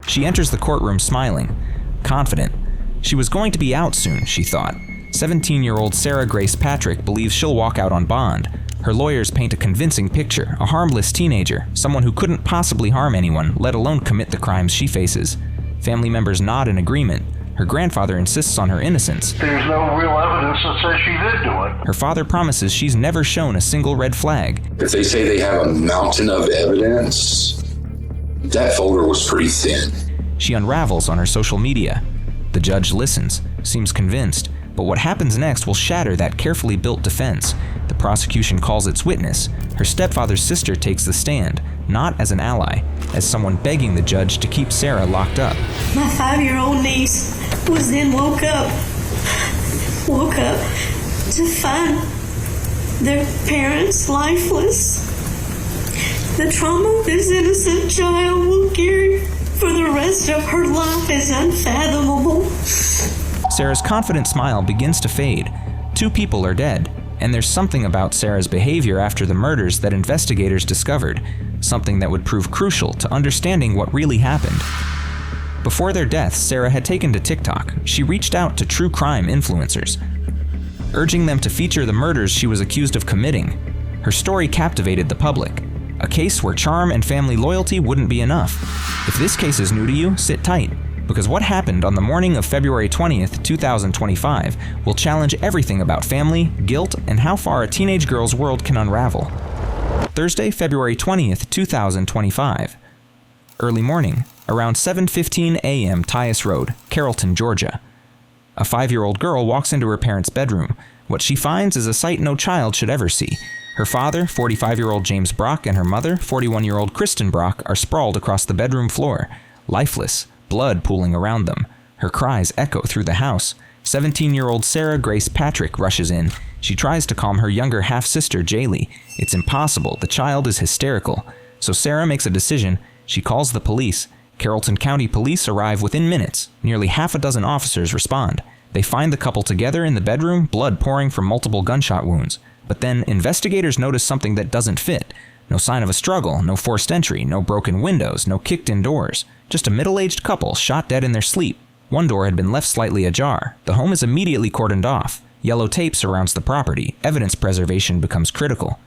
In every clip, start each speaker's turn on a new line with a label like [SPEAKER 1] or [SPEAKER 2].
[SPEAKER 1] She enters the courtroom smiling, confident. She was going to be out soon, she thought. 17-year-old Sarah Grace Patrick believes she'll walk out on bond. Her lawyers paint a convincing picture, a harmless teenager, someone who couldn't possibly harm anyone, let alone commit the crimes she faces. Family members nod in agreement. Her grandfather insists on her innocence.
[SPEAKER 2] There's no real evidence that says she did do it.
[SPEAKER 1] Her father promises she's never shown a single red flag.
[SPEAKER 3] If they say they have a mountain of evidence, that folder was pretty thin.
[SPEAKER 1] She unravels on her social media. The judge listens, seems convinced, but what happens next will shatter that carefully built defense. The prosecution calls its witness. Her stepfather's sister takes the stand, not as an ally, as someone begging the judge to keep Sarah locked up.
[SPEAKER 4] My 5-year-old niece was then woke up to find their parents lifeless. The trauma this innocent child will carry for the rest of her life is unfathomable.
[SPEAKER 1] Sarah's confident smile begins to fade. 2 people are dead, and there's something about Sarah's behavior after the murders that investigators discovered, something that would prove crucial to understanding what really happened. Before their deaths, Sarah had taken to TikTok. She reached out to true crime influencers, urging them to feature the murders she was accused of committing. Her story captivated the public, a case where charm and family loyalty wouldn't be enough. If this case is new to you, sit tight, because what happened on the morning of February 20th, 2025 will challenge everything about family, guilt, and how far a teenage girl's world can unravel. Thursday, February 20th, 2025. Early morning, around 7:15 a.m. Tyus Road, Carrollton, Georgia. A 5-year-old girl walks into her parents' bedroom. What she finds is a sight no child should ever see. Her father, 45-year-old James Brock, and her mother, 41-year-old Kristen Brock, are sprawled across the bedroom floor, lifeless, blood pooling around them. Her cries echo through the house. 17-year-old Sarah Grace Patrick rushes in. She tries to calm her younger half-sister, Jaylee. It's impossible. The child is hysterical. So Sarah makes a decision. She calls the police. Carrollton County Police arrive within minutes. Nearly half a dozen officers respond. They find the couple together in the bedroom, blood pouring from multiple gunshot wounds. But then investigators notice something that doesn't fit. No sign of a struggle, no forced entry, no broken windows, no kicked-in doors. Just a middle-aged couple shot dead in their sleep. One door had been left slightly ajar. The home is immediately cordoned off. Yellow tape surrounds the property. Evidence preservation becomes critical.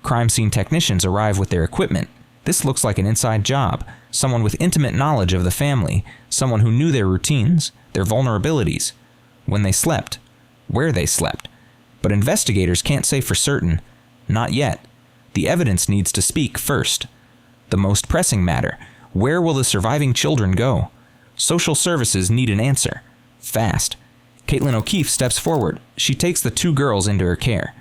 [SPEAKER 1] Crime scene technicians arrive with their equipment. This looks like an inside job. Someone with intimate knowledge of the family. Someone who knew their routines, their vulnerabilities, when they slept, where they slept. But investigators can't say for certain. Not yet. The evidence needs to speak first. The most pressing matter. Where will the surviving children go? Social services need an answer. Fast. Caitlin O'Keefe steps forward. She takes the 2 girls into her care.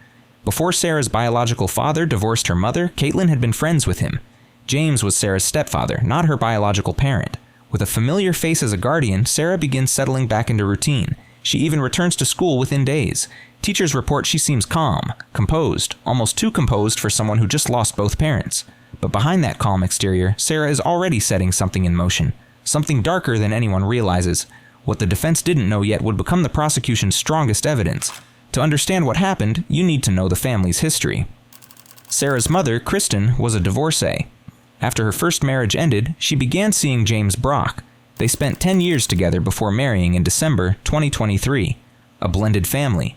[SPEAKER 1] Before Sarah's biological father divorced her mother, Caitlin had been friends with him. James was Sarah's stepfather, not her biological parent. With a familiar face as a guardian, Sarah begins settling back into routine. She even returns to school within days. Teachers report she seems calm, composed, almost too composed for someone who just lost both parents. But behind that calm exterior, Sarah is already setting something in motion. Something darker than anyone realizes. What the defense didn't know yet would become the prosecution's strongest evidence. To understand what happened, you need to know the family's history. Sarah's mother, Kristen, was a divorcee. After her first marriage ended, she began seeing James Brock. They spent 10 years together before marrying in December 2023. A blended family.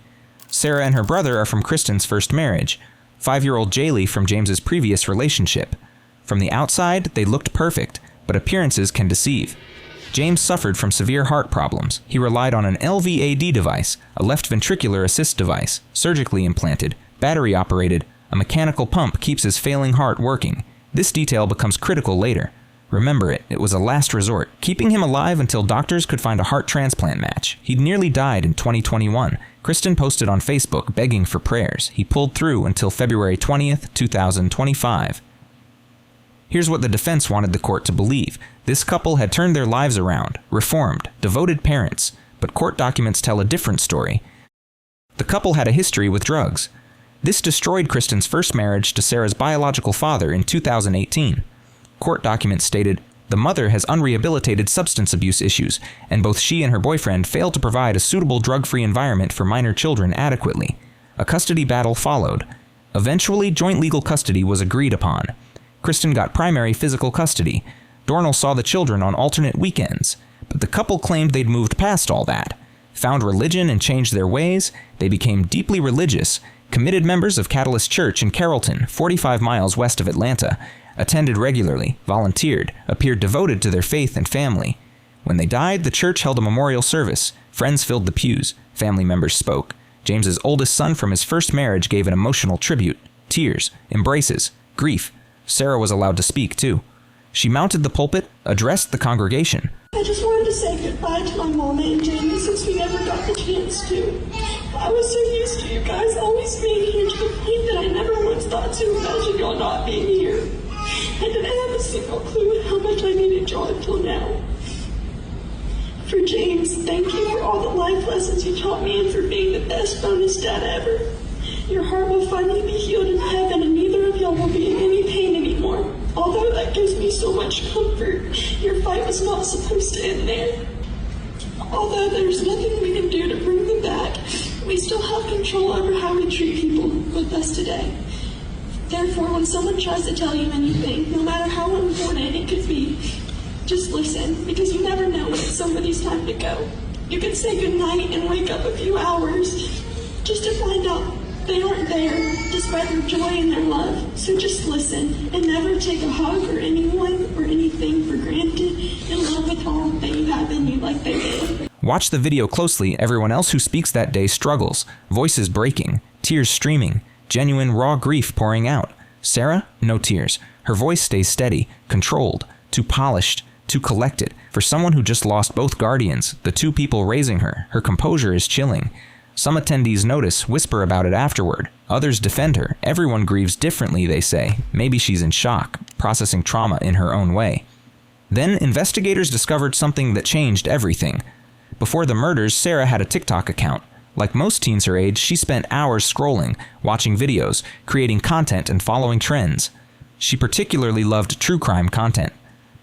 [SPEAKER 1] Sarah and her brother are from Kristen's first marriage. 5-year-old Jaylee from James's previous relationship. From the outside, they looked perfect, but appearances can deceive. James suffered from severe heart problems. He relied on an LVAD device, a left ventricular assist device, surgically implanted, battery operated. A mechanical pump keeps his failing heart working. This detail becomes critical later. Remember it, it was a last resort, keeping him alive until doctors could find a heart transplant match. He'd nearly died in 2021. Kristen posted on Facebook begging for prayers. He pulled through until February 20th, 2025. Here's what the defense wanted the court to believe. This couple had turned their lives around, reformed, devoted parents, but court documents tell a different story. The couple had a history with drugs. This destroyed Kristen's first marriage to Sarah's biological father in 2018. Court documents stated, the mother has unrehabilitated substance abuse issues, and both she and her boyfriend failed to provide a suitable drug-free environment for minor children adequately. A custody battle followed. Eventually, joint legal custody was agreed upon. Kristen got primary physical custody. Dornell saw the children on alternate weekends, but the couple claimed they'd moved past all that. Found religion and changed their ways, they became deeply religious, committed members of Catalyst Church in Carrollton, 45 miles west of Atlanta, attended regularly, volunteered, appeared devoted to their faith and family. When they died, the church held a memorial service. Friends filled the pews. Family members spoke. James's oldest son from his first marriage gave an emotional tribute. Tears, embraces, grief. Sarah was allowed to speak, too. She mounted the pulpit, addressed the congregation.
[SPEAKER 4] I just wanted to say goodbye to my mama and Jamie since we never got the chance to. I was so used to you guys always being here to the point that I never once thought to imagine y'all not being here. I didn't have a single clue how much I needed y'all until now. For James, thank you for all the life lessons you taught me and for being the best bonus dad ever. Your heart will finally be healed in heaven and neither of y'all will be in any pain anymore. Although that gives me so much comfort, your fight was not supposed to end there. Although there's nothing we can do to bring them back, we still have control over how we treat people with us today. Therefore, when someone tries to tell you anything, no matter how important it could be, just listen, because you never know when it's somebody's time to go. You can say goodnight and wake up a few hours just to find out they aren't there, despite their joy and their love. So just listen and never take a hug or anyone or anything for granted and love with all that you have in you like they did.
[SPEAKER 1] Watch the video closely. Everyone else who speaks that day struggles. Voices breaking, tears streaming, genuine raw grief pouring out. Sarah, no tears. Her voice stays steady, controlled, too polished, too collected. For someone who just lost both guardians, the two people raising her, her composure is chilling. Some attendees notice, whisper about it afterward. Others defend her. Everyone grieves differently, they say. Maybe she's in shock, processing trauma in her own way. Then, investigators discovered something that changed everything. Before the murders, Sarah had a TikTok account. Like most teens her age, she spent hours scrolling, watching videos, creating content, and following trends. She particularly loved true crime content.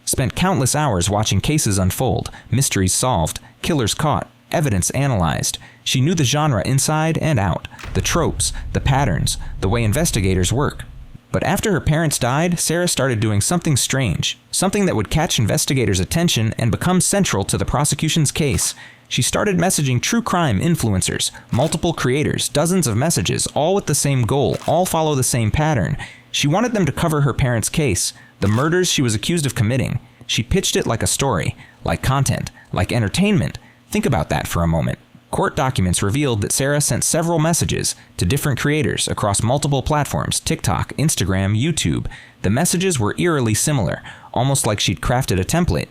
[SPEAKER 1] Spent countless hours watching cases unfold, mysteries solved, killers caught, evidence analyzed. She knew the genre inside and out, the tropes, the patterns, the way investigators work. But after her parents died, Sarah started doing something strange, something that would catch investigators' attention and become central to the prosecution's case. She started messaging true crime influencers, multiple creators, dozens of messages, all with the same goal, all follow the same pattern. She wanted them to cover her parents' case, the murders she was accused of committing. She pitched it like a story, like content, like entertainment. Think about that for a moment. Court documents revealed that Sarah sent several messages to different creators across multiple platforms, TikTok, Instagram, YouTube. The messages were eerily similar, almost like she'd crafted a template.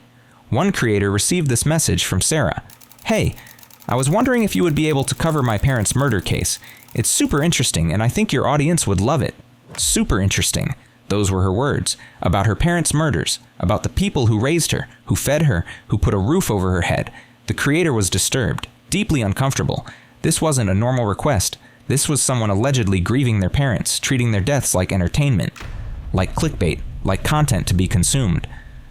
[SPEAKER 1] One creator received this message from Sarah. "Hey, I was wondering if you would be able to cover my parents' murder case. It's super interesting and I think your audience would love it." Super interesting. Those were her words. About her parents' murders. About the people who raised her, who fed her, who put a roof over her head. The creator was disturbed, deeply uncomfortable. This wasn't a normal request. This was someone allegedly grieving their parents, treating their deaths like entertainment. Like clickbait, like content to be consumed.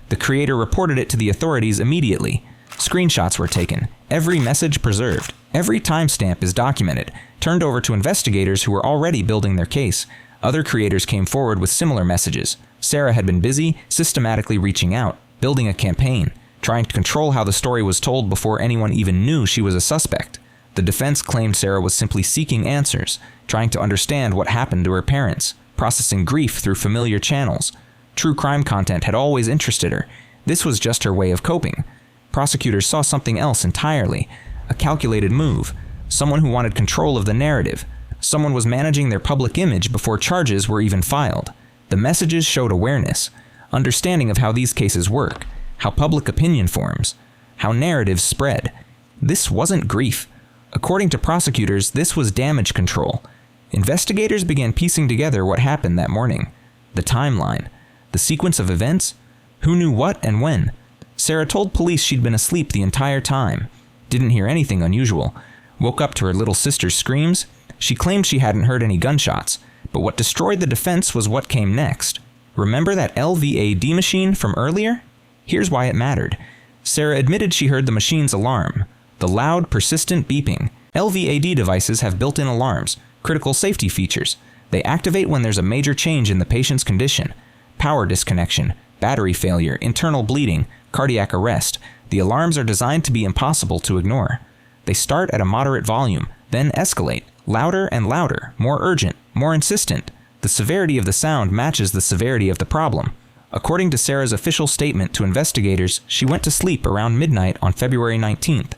[SPEAKER 1] The creator reported it to the authorities immediately. Screenshots were taken, every message preserved, every timestamp is documented, turned over to investigators who were already building their case. Other creators came forward with similar messages. Sarah had been busy, systematically reaching out, building a campaign, trying to control how the story was told before anyone even knew she was a suspect. The defense claimed Sarah was simply seeking answers, trying to understand what happened to her parents, processing grief through familiar channels. True crime content had always interested her. This was just her way of coping. Prosecutors saw something else entirely, a calculated move, someone who wanted control of the narrative. Someone was managing their public image before charges were even filed. The messages showed awareness, understanding of how these cases work, how public opinion forms, how narratives spread. This wasn't grief. According to prosecutors, this was damage control. Investigators began piecing together what happened that morning. The timeline, the sequence of events, who knew what and when. Sarah told police she'd been asleep the entire time, didn't hear anything unusual, woke up to her little sister's screams. She claimed she hadn't heard any gunshots, but what destroyed the defense was what came next. Remember that LVAD machine from earlier? Here's why it mattered. Sarah admitted she heard the machine's alarm, the loud, persistent beeping. LVAD devices have built-in alarms, critical safety features. They activate when there's a major change in the patient's condition. Power disconnection, battery failure, internal bleeding, cardiac arrest. The alarms are designed to be impossible to ignore. They start at a moderate volume, then escalate, louder and louder, more urgent, more insistent. The severity of the sound matches the severity of the problem. According to Sarah's official statement to investigators, she went to sleep around midnight on February 19th.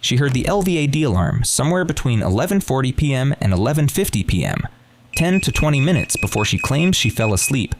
[SPEAKER 1] She heard the LVAD alarm somewhere between 11:40 p.m. and 11:50 p.m., 10 to 20 minutes before she claimed she fell asleep.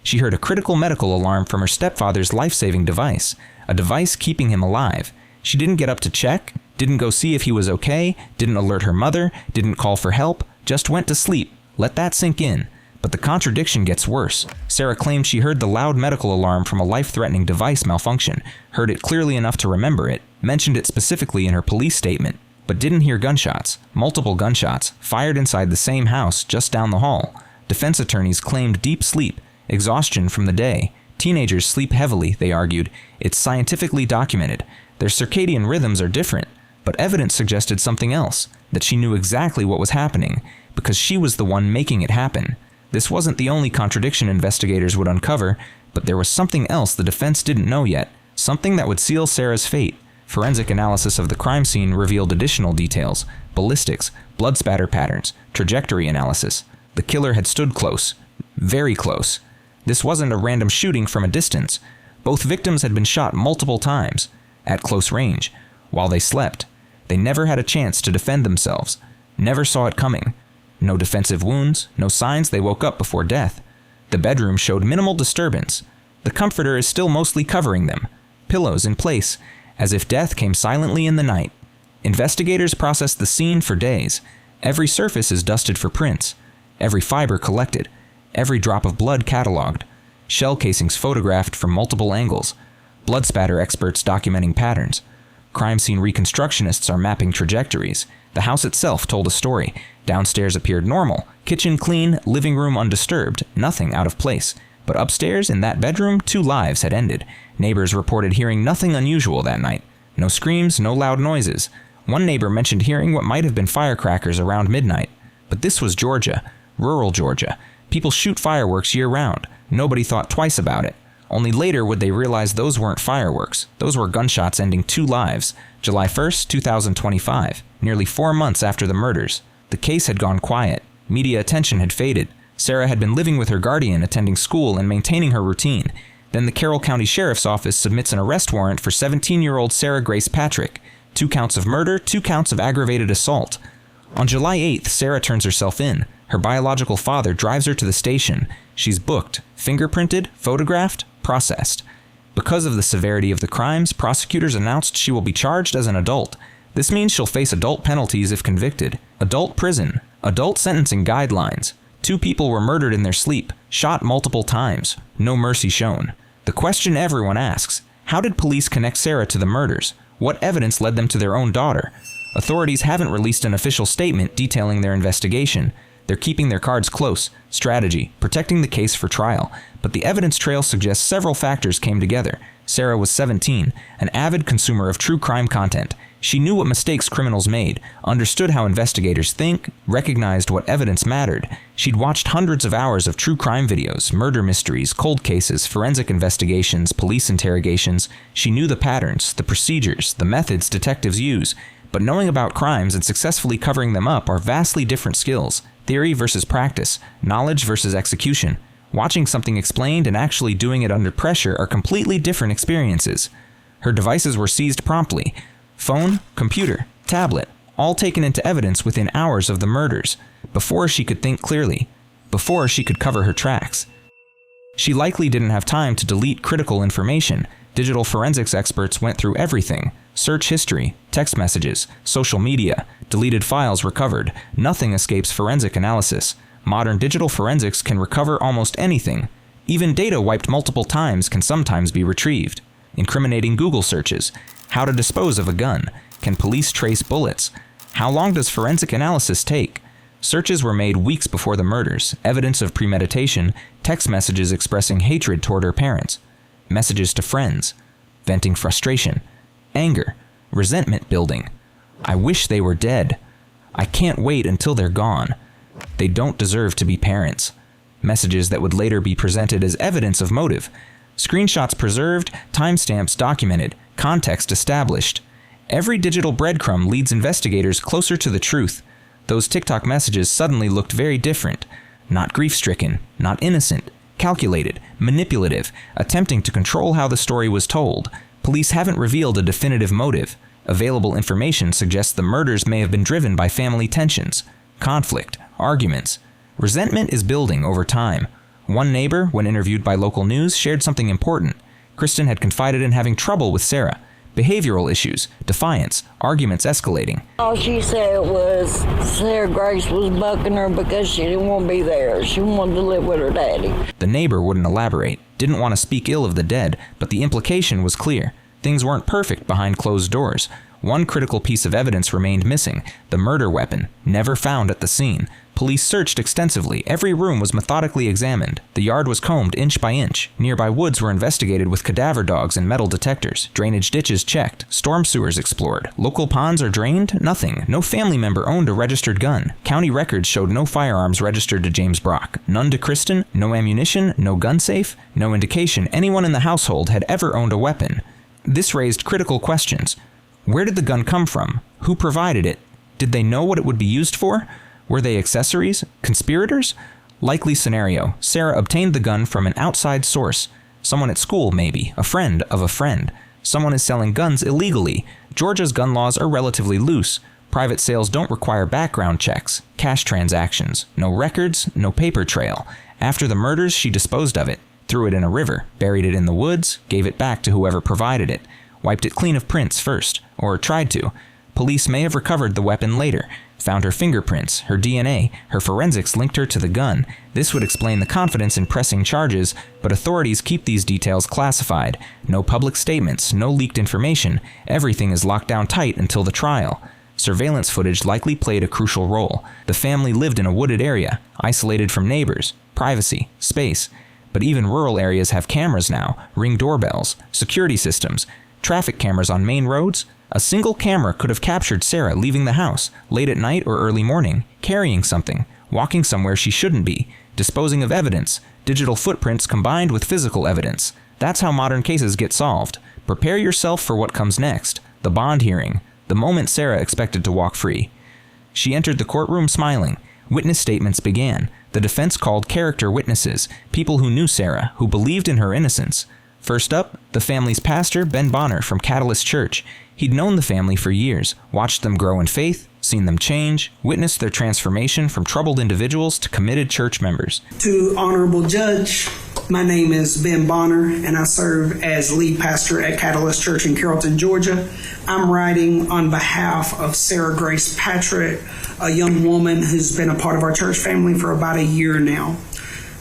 [SPEAKER 1] She heard a critical medical alarm from her stepfather's life-saving device, a device keeping him alive. She didn't get up to check, didn't go see if he was okay, didn't alert her mother, didn't call for help, just went to sleep. Let that sink in. But the contradiction gets worse. Sarah claimed she heard the loud medical alarm from a life-threatening device malfunction, heard it clearly enough to remember it, mentioned it specifically in her police statement, but didn't hear gunshots, multiple gunshots, fired inside the same house just down the hall. Defense attorneys claimed deep sleep, exhaustion from the day. Teenagers sleep heavily, they argued. It's scientifically documented. Their circadian rhythms are different, but evidence suggested something else, that she knew exactly what was happening, because she was the one making it happen. This wasn't the only contradiction investigators would uncover, but there was something else the defense didn't know yet, something that would seal Sarah's fate. Forensic analysis of the crime scene revealed additional details: ballistics, blood spatter patterns, trajectory analysis. The killer had stood close, very close. This wasn't a random shooting from a distance. Both victims had been shot multiple times, at close range, while they slept. They never had a chance to defend themselves, never saw it coming. No defensive wounds, no signs they woke up before death. The bedroom showed minimal disturbance. The comforter is still mostly covering them, pillows in place, as if death came silently in the night. Investigators processed the scene for days. Every surface is dusted for prints, every fiber collected, every drop of blood cataloged, shell casings photographed from multiple angles, blood spatter experts documenting patterns. Crime scene reconstructionists are mapping trajectories. The house itself told a story. Downstairs appeared normal, kitchen clean, living room undisturbed, nothing out of place. But upstairs, in that bedroom, 2 lives had ended. Neighbors reported hearing nothing unusual that night. No screams, no loud noises. One neighbor mentioned hearing what might have been firecrackers around midnight. But this was Georgia, rural Georgia. People shoot fireworks year-round. Nobody thought twice about it. Only later would they realize those weren't fireworks. Those were gunshots ending 2 lives. July 1st, 2025, nearly 4 months after the murders. The case had gone quiet. Media attention had faded. Sarah had been living with her guardian, attending school, and maintaining her routine. Then the Carroll County Sheriff's Office submits an arrest warrant for 17-year-old Sarah Grace Patrick. 2 counts of murder, 2 counts of aggravated assault. On July 8th, Sarah turns herself in. Her biological father drives her to the station. She's booked, fingerprinted, photographed, processed. Because of the severity of the crimes, prosecutors announced she will be charged as an adult. This means she'll face adult penalties if convicted. Adult prison, adult sentencing guidelines. 2 people were murdered in their sleep, shot multiple times. No mercy shown. The question everyone asks: how did police connect Sarah to the murders? What evidence led them to their own daughter? Authorities haven't released an official statement detailing their investigation. They're keeping their cards close, strategy, protecting the case for trial. But the evidence trail suggests several factors came together. Sarah was 17, an avid consumer of true crime content. She knew what mistakes criminals made, understood how investigators think, recognized what evidence mattered. She'd watched hundreds of hours of true crime videos, murder mysteries, cold cases, forensic investigations, police interrogations. She knew the patterns, the procedures, the methods detectives use. But knowing about crimes and successfully covering them up are vastly different skills. Theory versus practice, knowledge versus execution. Watching something explained and actually doing it under pressure are completely different experiences. Her devices were seized promptly. Phone, computer, tablet, all taken into evidence within hours of the murders, before she could think clearly, before she could cover her tracks. She likely didn't have time to delete critical information. Digital forensics experts went through everything: search history, text messages, social media, deleted files recovered. Nothing escapes forensic analysis. Modern digital forensics can recover almost anything. Even data wiped multiple times can sometimes be retrieved. Incriminating Google searches. How to dispose of a gun. Can police trace bullets? How long does forensic analysis take? Searches were made weeks before the murders. Evidence of premeditation. Text messages expressing hatred toward her parents. Messages to friends. Venting frustration. Anger. Resentment building. I wish they were dead. I can't wait until they're gone. They don't deserve to be parents. Messages that would later be presented as evidence of motive. Screenshots preserved, timestamps documented, context established. Every digital breadcrumb leads investigators closer to the truth. Those TikTok messages suddenly looked very different. Not grief-stricken, not innocent, calculated, manipulative, attempting to control how the story was told. Police haven't revealed a definitive motive. Available information suggests the murders may have been driven by family tensions, conflict, arguments. Resentment is building over time. One neighbor, when interviewed by local news, shared something important. Kristen had confided in having trouble with Sarah. Behavioral issues, defiance, arguments escalating.
[SPEAKER 5] All she said was Sarah Grace was bucking her because she didn't want to be there. She wanted to live with her daddy.
[SPEAKER 1] The neighbor wouldn't elaborate, didn't want to speak ill of the dead, but the implication was clear. Things weren't perfect behind closed doors. One critical piece of evidence remained missing, the murder weapon, never found at the scene. Police searched extensively. Every room was methodically examined. The yard was combed inch by inch. Nearby woods were investigated with cadaver dogs and metal detectors. Drainage ditches checked. Storm sewers explored. Local ponds are drained? Nothing. No family member owned a registered gun. County records showed no firearms registered to James Brock. None to Kristen. No ammunition. No gun safe. No indication anyone in the household had ever owned a weapon. This raised critical questions. Where did the gun come from? Who provided it? Did they know what it would be used for? Were they accessories? Conspirators? Likely scenario. Sarah obtained the gun from an outside source. Someone at school, maybe. A friend of a friend. Someone is selling guns illegally. Georgia's gun laws are relatively loose. Private sales don't require background checks. Cash transactions. No records, no paper trail. After the murders, she disposed of it. Threw it in a river. Buried it in the woods. Gave it back to whoever provided it. Wiped it clean of prints first. Or tried to. Police may have recovered the weapon later. Found her fingerprints, her DNA, her forensics linked her to the gun. This would explain the confidence in pressing charges, but authorities keep these details classified. No public statements, no leaked information. Everything is locked down tight until the trial. Surveillance footage likely played a crucial role. The family lived in a wooded area, isolated from neighbors, privacy, space. But even rural areas have cameras now, Ring doorbells, security systems, traffic cameras on main roads. A single camera could have captured Sarah leaving the house, late at night or early morning, carrying something, walking somewhere she shouldn't be, disposing of evidence, digital footprints combined with physical evidence. That's how modern cases get solved. Prepare yourself for what comes next, the bond hearing, the moment Sarah expected to walk free. She entered the courtroom smiling. Witness statements began. The defense called character witnesses, people who knew Sarah, who believed in her innocence. First up, the family's pastor, Ben Bonner from Catalyst Church. He'd known the family for years, watched them grow in faith, seen them change, witnessed their transformation from troubled individuals to committed church members.
[SPEAKER 6] To Honorable Judge, my name is Ben Bonner, and I serve as lead pastor at Catalyst Church in Carrollton, Georgia. I'm writing on behalf of Sarah Grace Patrick, a young woman who's been a part of our church family for about a year now.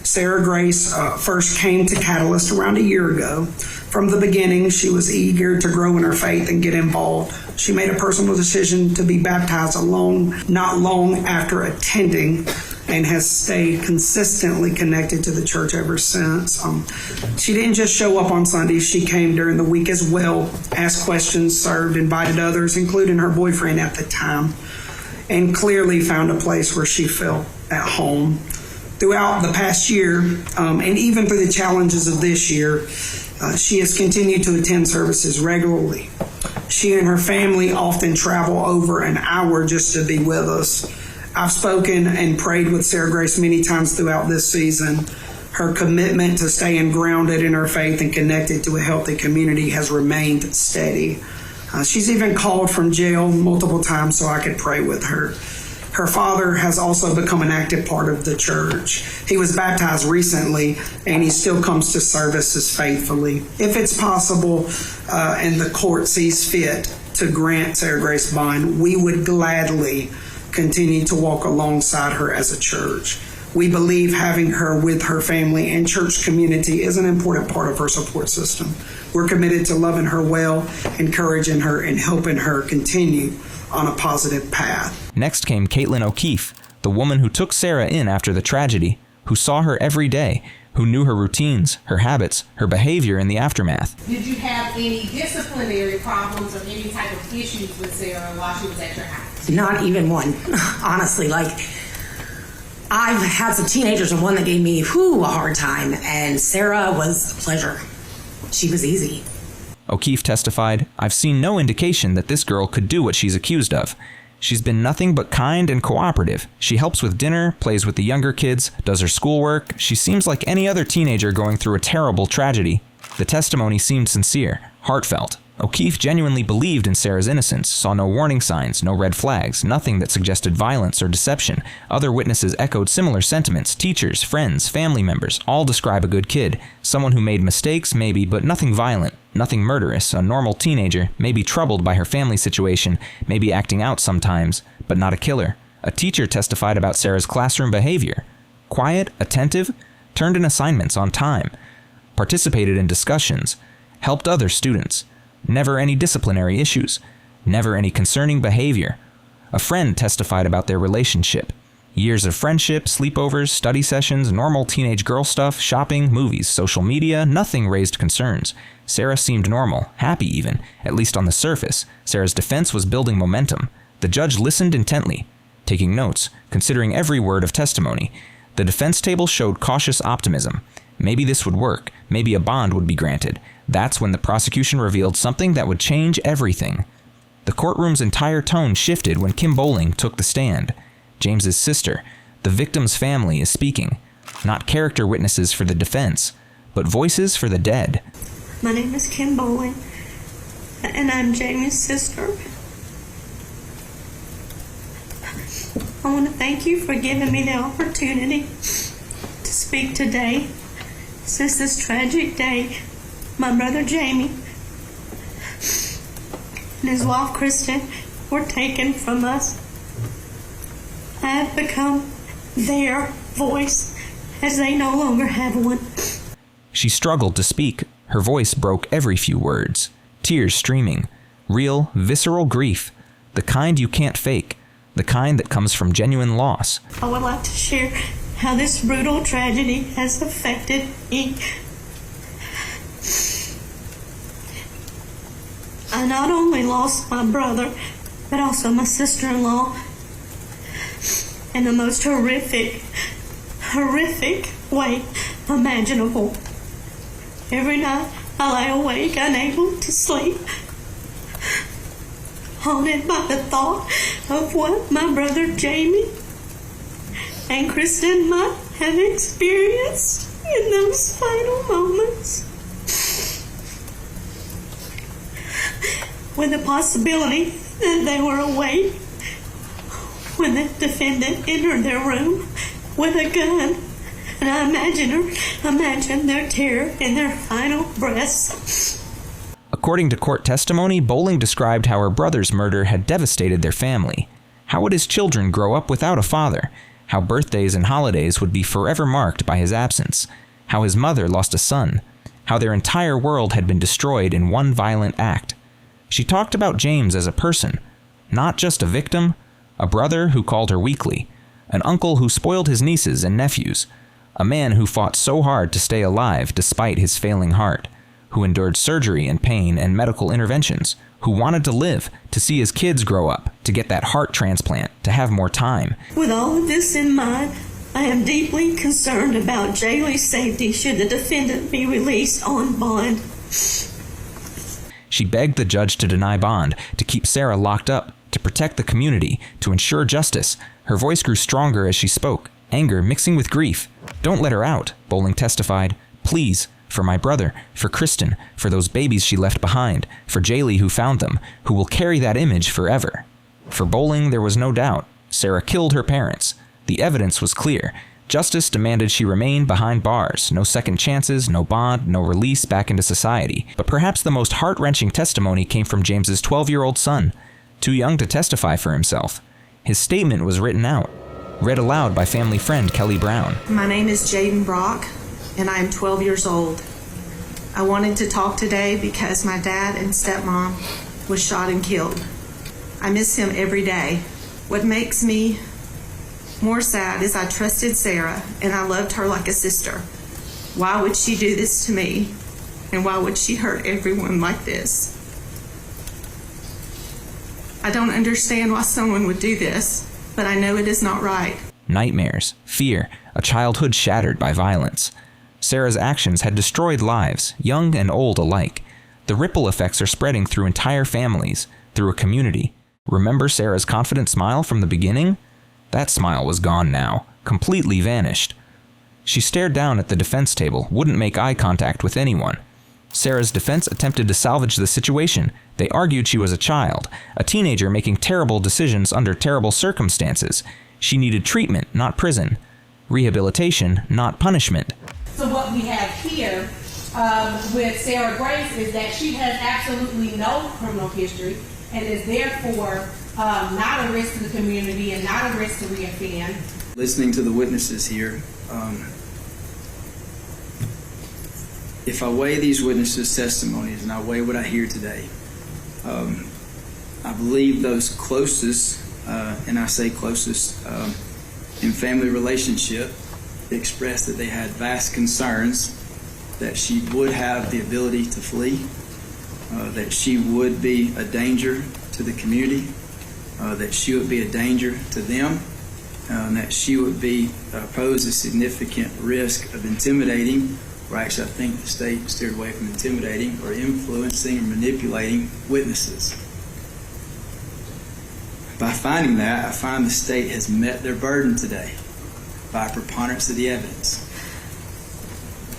[SPEAKER 6] Sarah Grace first came to Catalyst around a year ago. From the beginning, she was eager to grow in her faith and get involved. She made a personal decision to be baptized not long after attending, and has stayed consistently connected to the church ever since. She didn't just show up on Sundays. She came during the week as well, asked questions, served, invited others, including her boyfriend at the time, and clearly found a place where she felt at home. Throughout the past year, and even through the challenges of this year, she has continued to attend services regularly. She and her family often travel over an hour just to be with us. I've spoken and prayed with Sarah Grace many times throughout this season. Her commitment to staying grounded in her faith and connected to a healthy community has remained steady. She's even called from jail multiple times so I could pray with her. Her father has also become an active part of the church. He was baptized recently, and he still comes to services faithfully. If it's possible and the court sees fit to grant Sarah Grace bond, we would gladly continue to walk alongside her as a church. We believe having her with her family and church community is an important part of her support system. We're committed to loving her well, encouraging her, and helping her continue on a positive path.
[SPEAKER 1] Next came Caitlin O'Keefe, the woman who took Sarah in after the tragedy, who saw her every day, who knew her routines, her habits, her behavior in the aftermath.
[SPEAKER 7] Did you have any disciplinary problems or any type of issues with Sarah while she was at your house?
[SPEAKER 8] Not even one, honestly. I've had some teenagers and one that gave me a hard time, and Sarah was a pleasure. she was easy.
[SPEAKER 1] O'Keefe testified, "I've seen no indication that this girl could do what she's accused of. She's been nothing but kind and cooperative. She helps with dinner, plays with the younger kids, does her schoolwork. She seems like any other teenager going through a terrible tragedy." The testimony seemed sincere, heartfelt. O'Keefe genuinely believed in Sarah's innocence, saw no warning signs, no red flags, nothing that suggested violence or deception. Other witnesses echoed similar sentiments. Teachers, friends, family members all describe a good kid. Someone who made mistakes, maybe, but nothing violent, nothing murderous. A normal teenager, maybe troubled by her family situation, maybe acting out sometimes, but not a killer. A teacher testified about Sarah's classroom behavior. Quiet, attentive, turned in assignments on time, participated in discussions, helped other students. Never any disciplinary issues. Never any concerning behavior. A friend testified about their relationship. Years of friendship, sleepovers, study sessions, normal teenage girl stuff, shopping, movies, social media, nothing raised concerns. Sarah seemed normal, happy even, at least on the surface. Sarah's defense was building momentum. The judge listened intently, taking notes, considering every word of testimony. The defense table showed cautious optimism. Maybe this would work. Maybe a bond would be granted. That's when the prosecution revealed something that would change everything. The courtroom's entire tone shifted when Kim Bowling took the stand. James's sister, the victim's family, is speaking. Not character witnesses for the defense, but voices for the dead.
[SPEAKER 4] My name is Kim Bowling, and I'm Jamie's sister. I want to thank you for giving me the opportunity to speak today. Since this tragic day, my brother Jamie and his wife Kristen were taken from us. I have become their voice, as they no longer have one.
[SPEAKER 1] She struggled to speak. Her voice broke every few words. Tears streaming. Real, visceral grief. The kind you can't fake. The kind that comes from genuine loss.
[SPEAKER 4] I would like to share how this brutal tragedy has affected me. I not only lost my brother, but also my sister-in-law in the most horrific way imaginable. Every night I lay awake, unable to sleep, haunted by the thought of what my brother Jamie and Kristen might have experienced in those final moments. With the possibility that they were awake when the defendant entered their room with a gun, and I imagine their terror in their final breaths.
[SPEAKER 1] According to court testimony, Bowling described how her brother's murder had devastated their family. How would his children grow up without a father? How birthdays and holidays would be forever marked by his absence. How his mother lost a son. How their entire world had been destroyed in one violent act. She talked about James as a person, not just a victim, a brother who called her weakly, an uncle who spoiled his nieces and nephews, a man who fought so hard to stay alive despite his failing heart, who endured surgery and pain and medical interventions, who wanted to live, to see his kids grow up, to get that heart transplant, to have more time.
[SPEAKER 4] With all of this in mind, I am deeply concerned about Jaylee's safety should the defendant be released on bond.
[SPEAKER 1] She begged the judge to deny bond, to keep Sarah locked up, to protect the community, to ensure justice. Her voice grew stronger as she spoke, anger mixing with grief. "Don't let her out," Bowling testified. "Please, for my brother, for Kristen, for those babies she left behind, for Jaylee who found them, who will carry that image forever." For Bowling, there was no doubt. Sarah killed her parents. The evidence was clear. Justice demanded she remain behind bars. No second chances, no bond, no release back into society. But perhaps the most heart-wrenching testimony came from James's 12-year-old son, too young to testify for himself. His statement was written out, read aloud by family friend Kelly Brown.
[SPEAKER 8] My name is Jaden Brock, and I am 12 years old. I wanted to talk today because my dad and stepmom was shot and killed. I miss him every day. What makes me more sad is I trusted Sarah, and I loved her like a sister. Why would she do this to me? And why would she hurt everyone like this? I don't understand why someone would do this, but I know it is not right.
[SPEAKER 1] Nightmares, fear, a childhood shattered by violence. Sarah's actions had destroyed lives, young and old alike. The ripple effects are spreading through entire families, through a community. Remember Sarah's confident smile from the beginning? That smile was gone now, completely vanished. She stared down at the defense table, wouldn't make eye contact with anyone. Sarah's defense attempted to salvage the situation. They argued she was a child, a teenager making terrible decisions under terrible circumstances. She needed treatment, not prison. Rehabilitation, not punishment.
[SPEAKER 7] So what we have here with Sarah Grace is that she has absolutely no criminal history and is therefore not a risk to the community and not a risk to reoffend.
[SPEAKER 9] Listening to the witnesses here, if I weigh these witnesses' testimonies and I weigh what I hear today, I believe those closest, and I say closest, in family relationship expressed that they had vast concerns that she would have the ability to flee, that she would be a danger to the community, that she would be a danger to them, and that she would pose a significant risk of intimidating, or actually I think the state steered away from intimidating or influencing or manipulating witnesses. By finding that, I find the state has met their burden today by preponderance of the evidence.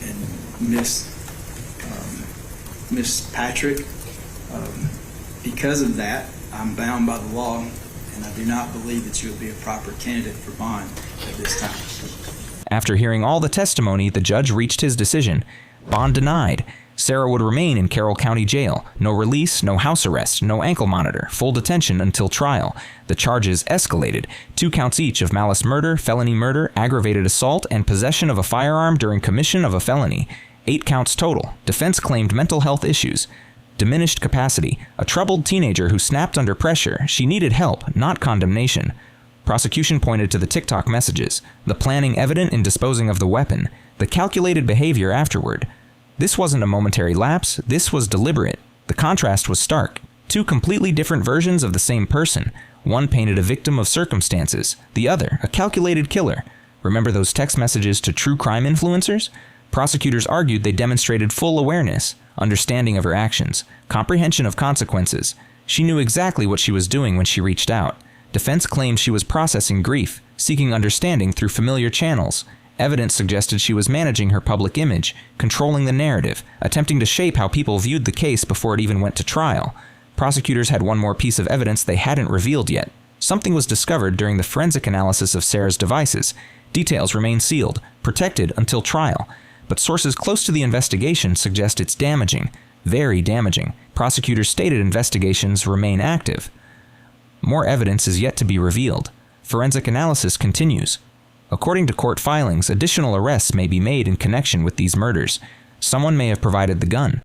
[SPEAKER 9] And Miss Patrick, because of that, I'm bound by the law, and I do not believe that you would be a proper candidate for bond at this time.
[SPEAKER 1] After hearing all the testimony, the judge reached his decision. Bond denied. Sarah would remain in Carroll County Jail. No release, no house arrest, no ankle monitor, full detention until trial. The charges escalated. 2 counts each of malice murder, felony murder, aggravated assault, and possession of a firearm during commission of a felony. 8 counts total. Defense claimed mental health issues. Diminished capacity. A troubled teenager who snapped under pressure. She needed help, not condemnation. Prosecution pointed to the TikTok messages, the planning evident in disposing of the weapon, the calculated behavior afterward. This wasn't a momentary lapse, this was deliberate. The contrast was stark. 2 completely different versions of the same person. One painted a victim of circumstances, the other a calculated killer. Remember those text messages to true crime influencers? Prosecutors argued they demonstrated full awareness, understanding of her actions, comprehension of consequences. She knew exactly what she was doing when she reached out. Defense claimed she was processing grief, seeking understanding through familiar channels. Evidence suggested she was managing her public image, controlling the narrative, attempting to shape how people viewed the case before it even went to trial. Prosecutors had one more piece of evidence they hadn't revealed yet. Something was discovered during the forensic analysis of Sarah's devices. Details remain sealed, protected until trial. But sources close to the investigation suggest it's damaging, very damaging. Prosecutors stated investigations remain active. More evidence is yet to be revealed. Forensic analysis continues. According to court filings, additional arrests may be made in connection with these murders. Someone may have provided the gun.